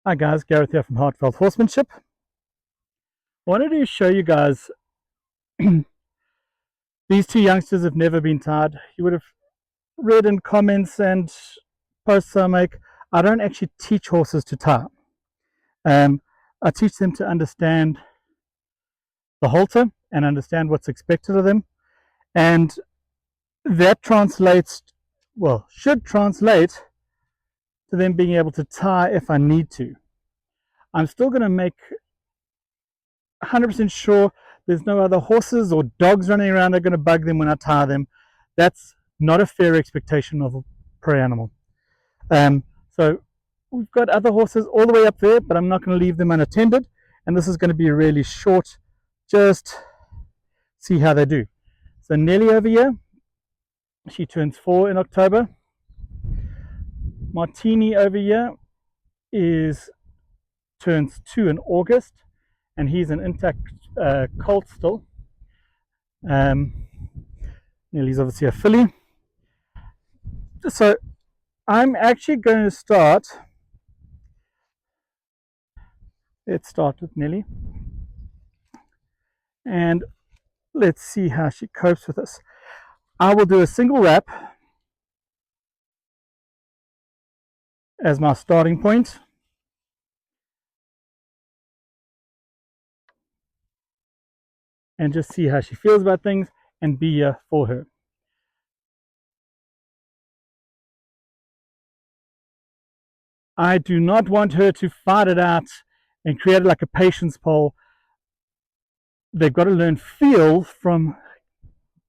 Hi guys, Gareth here from Heartfelt Horsemanship. I wanted to show you guys these two youngsters have never been tied. You would have read in comments and posts I make, I don't actually teach horses to tie. I teach them to understand the halter and understand what's expected of them. And that translates, well, should translate to them being able to tie if I need to. I'm still going to make 100% sure there's no other horses or dogs running around that are going to bug them when I tie them. That's not a fair expectation of a prey animal. So we've got other horses all the way up there, but I'm not going to leave them unattended. And this is going to be really short, just see how they do. So Nelly over here, she turns 4 in October. Martini over here turns 2 in August, and he's an intact colt still. Nelly's obviously a filly. So I'm actually going to start. Let's start with Nelly. And let's see how she copes with this. I will do a single wrap as my starting point. And just see how she feels about things and be here for her. I do not want her to fight it out and create it like a patience pole. They've got to learn feel from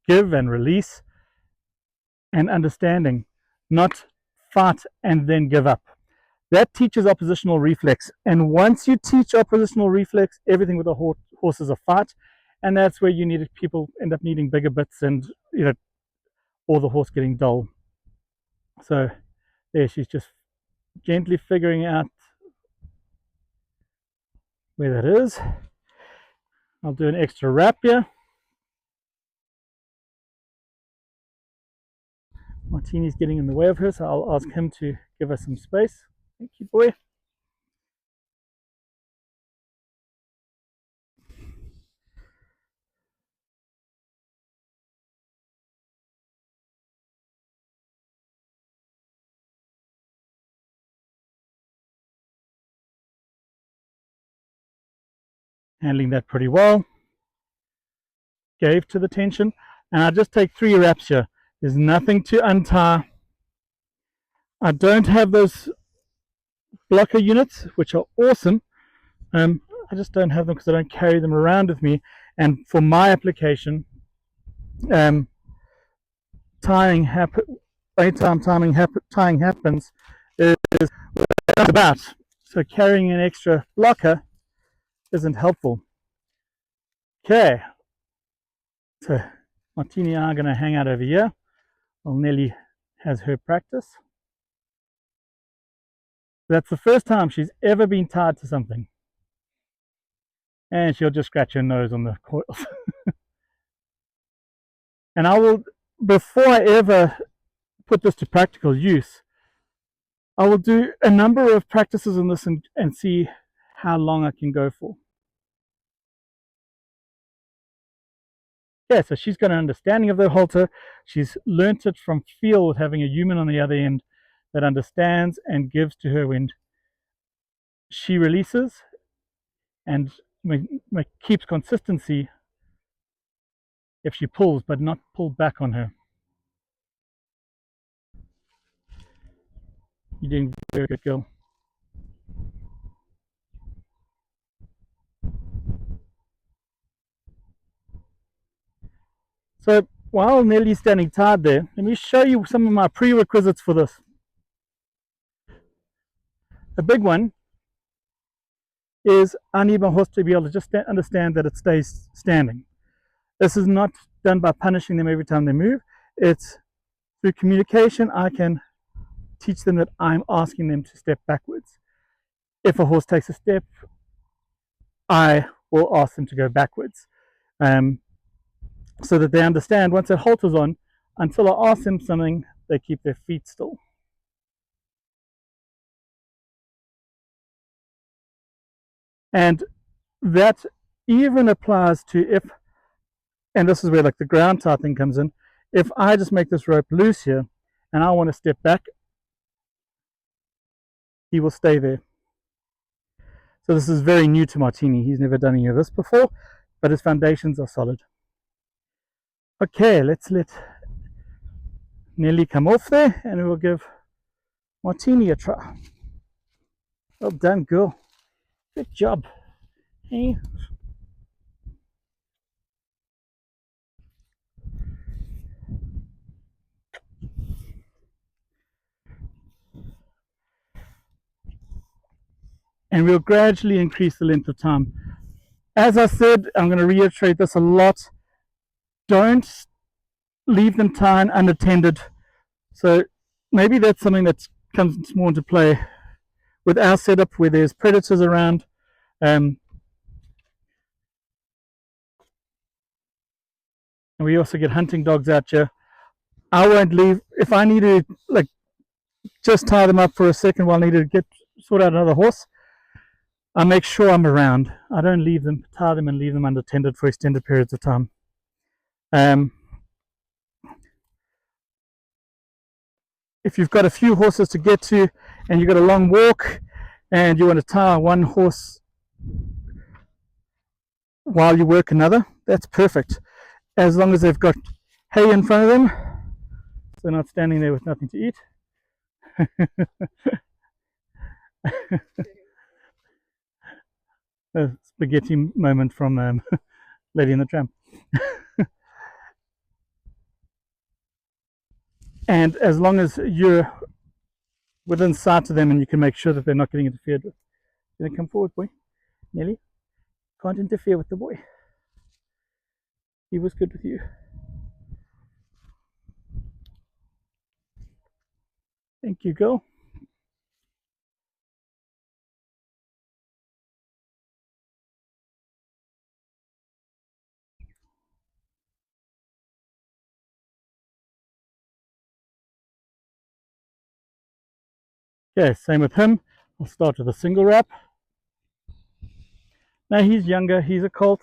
give and release and understanding, not fight and then give up. That teaches oppositional reflex. And once you teach oppositional reflex, everything with a horse is a fight. And that's where people end up needing bigger bits and or the horse getting dull. So there, she's just gently figuring out where that is. I'll do an extra wrap here. Martini's getting in the way of her, so I'll ask him to give us some space. Thank you, boy. Handling that pretty well. Gave to the tension, and I just take 3 wraps here. There's nothing to untie. I don't have those blocker units, which are awesome. I just don't have them because I don't carry them around with me. And for my application, tying happens is about. So carrying an extra blocker isn't helpful. Okay, so Martini and I are going to hang out over here while Nelly has her practice. That's the first time she's ever been tied to something. And she'll just scratch her nose on the coils. And I will, before I ever put this to practical use, I will do a number of practices on this and see how long I can go for. Yeah, so she's got an understanding of the halter. She's learnt it from feel with having a human on the other end that understands and gives to her when she releases and keeps consistency if she pulls, but not pull back on her. You're doing very good, girl. So while Nelly's standing tied there, let me show you some of my prerequisites for this. The big one is I need my horse to be able to just understand that it stays standing. This is not done by punishing them every time they move. It's through communication. I can teach them that I'm asking them to step backwards. If a horse takes a step, I will ask them to go backwards, so that they understand once that halter's on, until I ask them something, they keep their feet still. And that even applies to if, and this is where like the ground tie thing comes in, if I just make this rope loose here and I want to step back, he will stay there. So this is very new to Martini. He's never done any of this before, but his foundations are solid. Okay, let's let Nelly come off there and we'll give Martini a try. Well done, girl. Good job. Hey. And we'll gradually increase the length of time. As I said, I'm going to reiterate this a lot. Don't leave them tying unattended. So maybe that's something that comes more into play with our setup where there's predators around. And we also get hunting dogs out here. I won't leave if I need to like just tie them up for a second while I need to sort out another horse. I make sure I'm around. I don't leave them, tie them and leave them unattended for extended periods of time. If you've got a few horses to get to and you've got a long walk and you want to tie one horse while you work another, that's perfect. As long as they've got hay in front of them, so they're not standing there with nothing to eat. A spaghetti moment from Lady and the Tramp. And as long as you're within sight of them and you can make sure that they're not getting interfered with. Gonna come forward, boy. Nelly, can't interfere with the boy. He was good with you. Thank you, girl. Okay, same with him. I'll start with a single wrap. Now he's younger, he's a colt.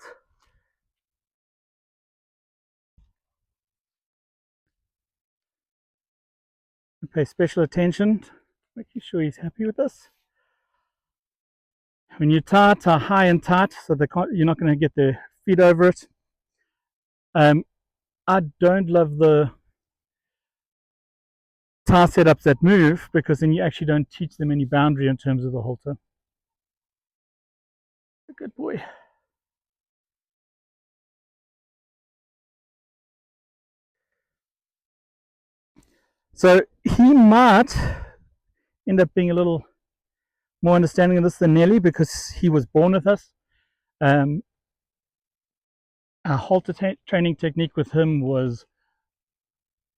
Pay special attention, making sure he's happy with this. When you tie high and tight so you're not going to get their feet over it. I don't love the tie setups that move because then you actually don't teach them any boundary in terms of the halter. Good boy. So he might end up being a little more understanding of this than Nelly because he was born with us. Our halter training technique with him was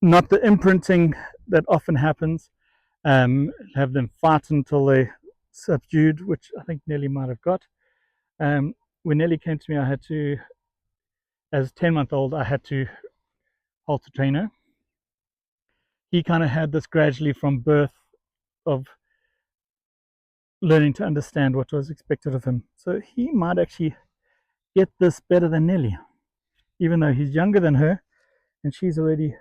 not the imprinting that often happens. Have them fight until they subdued, which I think Nelly might have got. When Nelly came to me, I had to, as a 10-month-old, I had to halter train her. He kind of had this gradually from birth of learning to understand what was expected of him. So he might actually get this better than Nelly, even though he's younger than her and she's already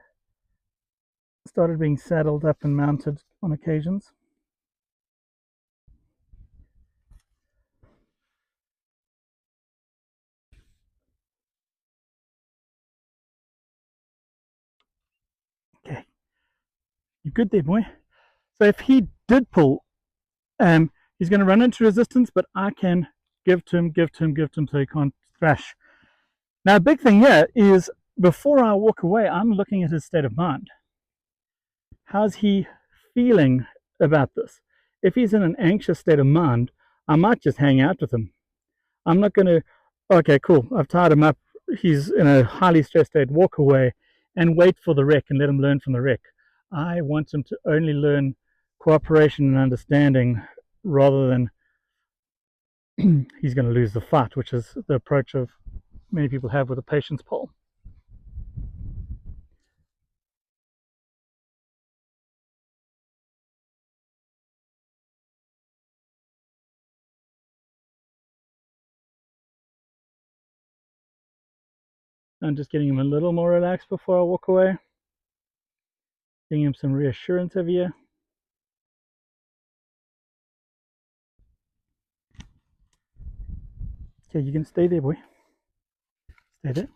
started being saddled up and mounted on occasions. Okay, you good there, boy? So if he did pull, he's going to run into resistance, but I can give to him so he can't thrash. Now, a big thing here is before I walk away, I'm looking at his state of mind. How's he feeling about this? If he's in an anxious state of mind, I might just hang out with him. I'm not going to, okay, cool, I've tied him up. He's in a highly stressed state, walk away and wait for the wreck and let him learn from the wreck. I want him to only learn cooperation and understanding rather than he's going to lose the fight, which is the approach of many people have with a patience pole. I'm just getting him a little more relaxed before I walk away. Giving him some reassurance over here. Okay, you can stay there, boy. Stay there.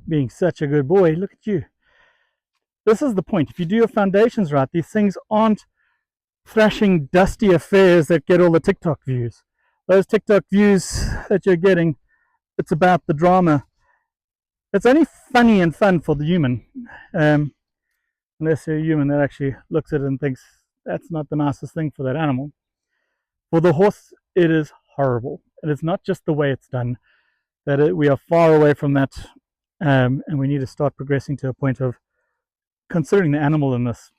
Being such a good boy. Look at you. This is the point. If you do your foundations right, these things aren't thrashing dusty affairs that get all the TikTok views. Those TikTok views that you're getting, it's about the drama. It's only funny and fun for the human, unless you're a human that actually looks at it and thinks that's not the nicest thing for that animal. For the horse, it is horrible. And it's not just the way it's done, that we are far away from that, and we need to start progressing to a point of considering the animal in this.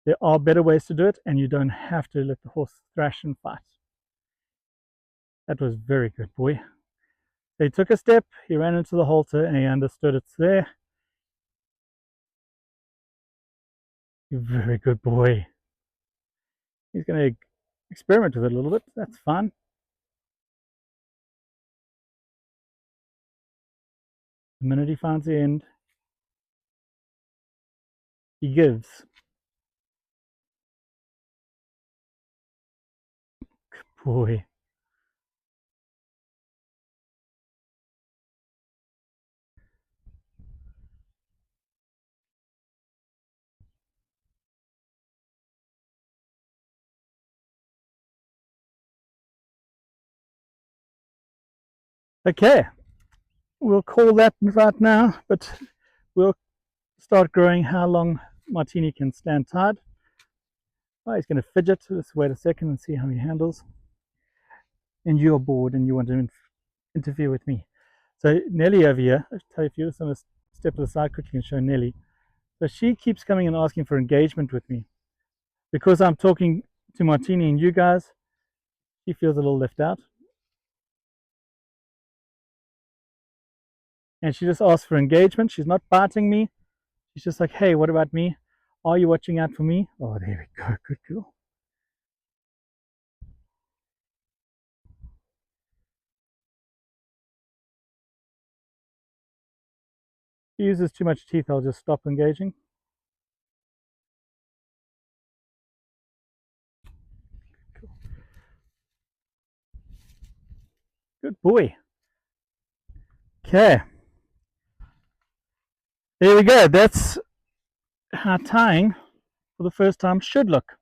There are better ways to do it, and you don't have to let the horse thrash and fight. That was very good, boy. He took a step, he ran into the halter, and he understood it's there. You're a very good boy. He's going to experiment with it a little bit. That's fun. The minute he finds the end, he gives. Good boy. Okay, we'll call that right now, but we'll start growing how long Martini can stand tied. Oh, he's going to fidget. Let's wait a second and see how he handles. And you're bored and you want to interfere with me. So Nelly over here, I'll tell you if you just want to step to the side quickly and show Nelly. So she keeps coming and asking for engagement with me. Because I'm talking to Martini and you guys, she feels a little left out. And she just asks for engagement. She's not biting me. She's just like, hey, what about me? Are you watching out for me? Oh, there we go. Good girl. If she uses too much teeth, I'll just stop engaging. Cool. Good boy. Okay. There we go. That's how tying for the first time should look.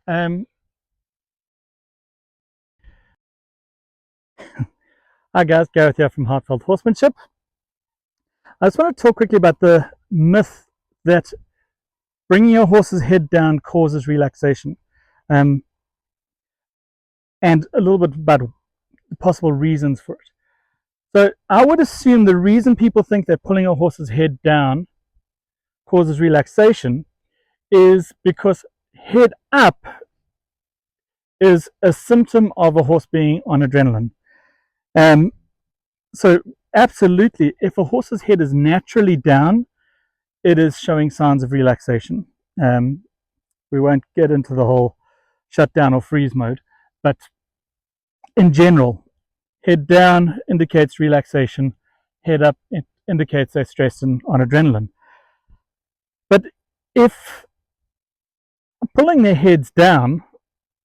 Hi guys, Gareth here from Heartfelt Horsemanship. I just want to talk quickly about the myth that bringing your horse's head down causes relaxation, and a little bit about the possible reasons for it. So I would assume the reason people think that pulling a horse's head down causes relaxation is because head up is a symptom of a horse being on adrenaline. So absolutely, if a horse's head is naturally down, it is showing signs of relaxation. We won't get into the whole shutdown or freeze mode, but in general, head down indicates relaxation, head up indicates they're stressed and on adrenaline. But if pulling their heads down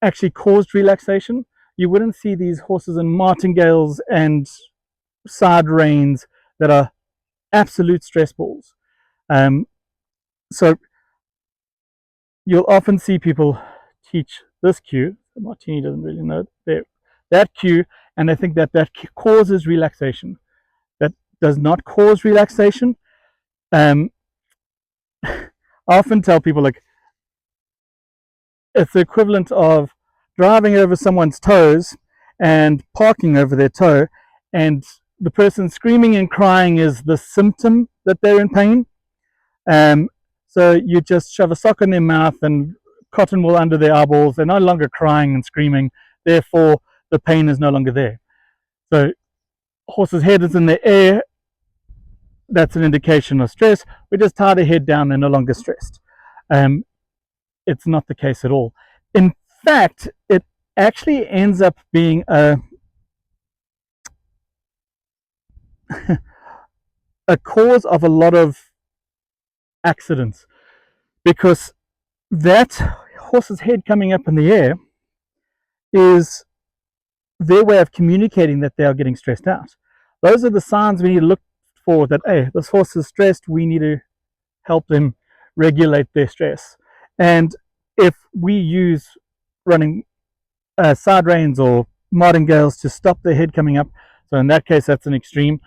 actually caused relaxation, you wouldn't see these horses in martingales and side reins that are absolute stress balls. So you'll often see people teach this cue. Martini doesn't really know that cue, and they think that that causes relaxation. That does not cause relaxation. I often tell people, like, it's the equivalent of driving over someone's toes and parking over their toe, and the person screaming and crying is the symptom that they're in pain. So you just shove a sock in their mouth and cotton wool under their eyeballs. They're no longer crying and screaming. Therefore, the pain is no longer there. So, horse's head is in the air. That's an indication of stress. We just tie their head down. They're no longer stressed. It's not the case at all. In fact, it actually ends up being a cause of a lot of accidents, because that horse's head coming up in the air is their way of communicating that they are getting stressed out. Those are the signs we need to look for, that, hey, this horse is stressed. We need to help them regulate their stress. And if we use running side reins or martingales to stop their head coming up, so in that case, that's an extreme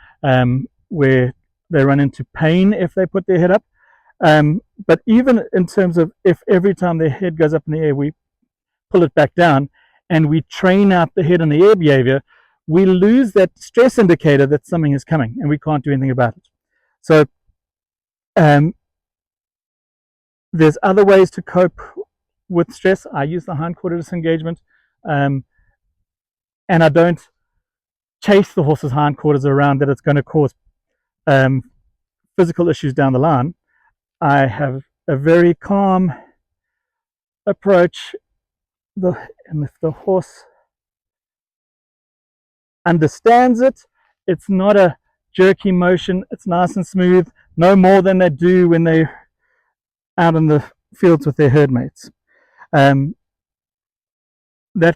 where they run into pain if they put their head up. But even in terms of if every time their head goes up in the air, we pull it back down and we train out the head in the air behavior, we lose that stress indicator that something is coming and we can't do anything about it. So there's other ways to cope with stress. I use the hindquarter disengagement, and I don't chase the horse's hindquarters around that it's going to cause physical issues down the line. I have a very calm approach, and if the horse understands it, it's not a jerky motion. It's nice and smooth, no more than they do when they're out in the fields with their herd mates. That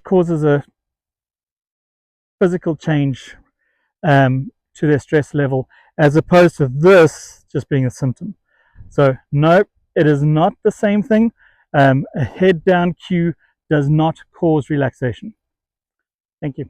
causes a physical change to their stress level, as opposed to this just being a symptom. So no, it is not the same thing. A head down cue does not cause relaxation. Thank you.